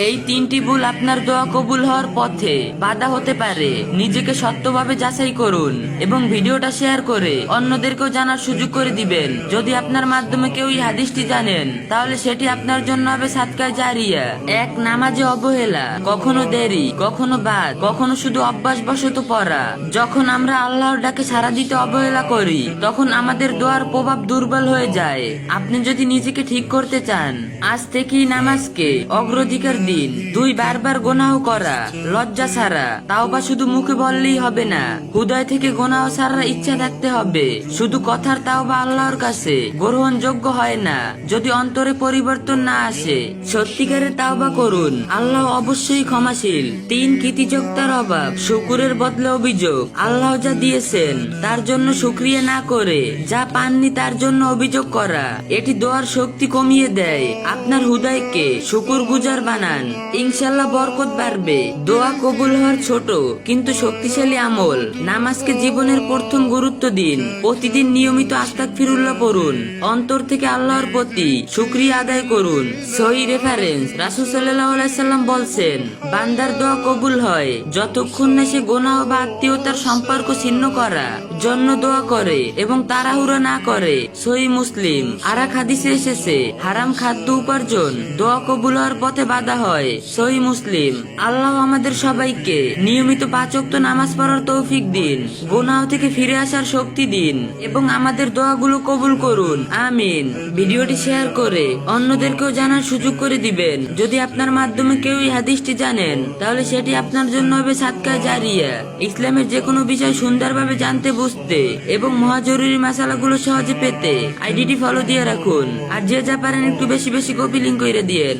এই তিনটি ভুল আপনার দোয়া কবুল হওয়ার পথে বাধা হতে পারে। নিজেকে সত্যভাবে যাচাই করুন এবং ভিডিওটা শেয়ার করে অন্যদেরকেও জানার সুযোগ করে দিবেন। যদি আপনার মাধ্যমে কেউ এই হাদিসটি জানেন, তাহলে সেটি আপনার জন্য হবে সাদকায়ে জারিয়া। এক, নামাজে অবহেলা, কখনো দেরি, কখনো বাদ, কখনো শুধু অভ্যাসবশত পড়া। যখন আমরা আল্লাহর ডাকে সাড়া দিতে অবহেলা করি, তখন আমাদের দোয়ার প্রভাব দুর্বল হয়ে যায়। আপনি যদি নিজেকে ঠিক করতে চান, আজ থেকেই নামাজকে অগ্রাধিকার দিন। দুই, বারবার গুনাহ করা লজ্জা ছাড়া। তাওবা শুধু মুখে বললেই হবে না, হৃদয় থেকে গুনাহ ছাড়ার ইচ্ছা থাকতে হবে। শুধু কথার তাওবা আল্লাহর কাছে গ্রহণযোগ্য হয় না যদি অন্তরে পরিবর্তন না আসে। সত্যিকারের তাওবা করুন, আল্লাহ অবশ্যই ক্ষমাশীল। তিন, কৃতজ্ঞতার অভাব, শুকরের বদলে অভিযোগ। আল্লাহ যা দিয়েছেন তার জন্য শুকরিয়া না করে যা পাননি তার জন্য অভিযোগ করা, এটি দোয়ার শক্তি কমিয়ে দেয়। আপনার হৃদয়কে শুকরগুজার বানান, ইনশাল্লাহ বরকত বাড়বে। দোয়া কবুল হওয়ার ছোট কিন্তু শক্তিশালী আমল। নামাজকে জীবনের প্রথম গুরুত্ব দিন। প্রতিদিন নিয়মিত আস্তাগফিরুল্লাহ পড়ুন। অন্তর থেকে আল্লাহর প্রতি শুকরিয়া আদায় করুন। সহিহ রেফারেন্স, রাসূল সাল্লাল্লাহু আলাইহি সাল্লাম বলছেন, বান্দার দোয়া কবুল হয় যতক্ষণ না সে গুনাহ বা আত্মীয়তার সম্পর্ক ছিন্ন করা জন্য দোয়া করে এবং তাড়াহুড়ো না করে। সহিহ মুসলিম। আর এক হাদিসে এসেছে, হারাম খাদ্য উপার্জন দোয়া কবুল হওয়ার পথে বাধা হয়। সহিহ মুসলিম। আল্লাহ আমাদের সবাইকে নিয়মিত 5 ওয়াক্ত নামাজ পড়ার তৌফিক দিন, গুনাহ থেকে ফিরে আসার শক্তি দিন এবং আমাদের দোয়াগুলো কবুল করুন। আমিন। ভিডিওটি শেয়ার করে অন্যদেরকেও জানার সুযোগ করে দিবেন। যদি আপনার মাধ্যমে কেউ এই হাদিসটি জানেন, তাহলে সেটি আপনার জন্য হবে সাদকায়ে জারিয়া। ইসলামের যে কোনো বিষয় সুন্দরভাবে জানতে, বুঝতে এবং মহাজরুরি মাসালাগুলো সহজে পেতে আইডিটি ফলো দিয়ে রাখুন। আর যে যা পারেন একটু বেশি বেশি কপি লিঙ্ক করে দিয়েন।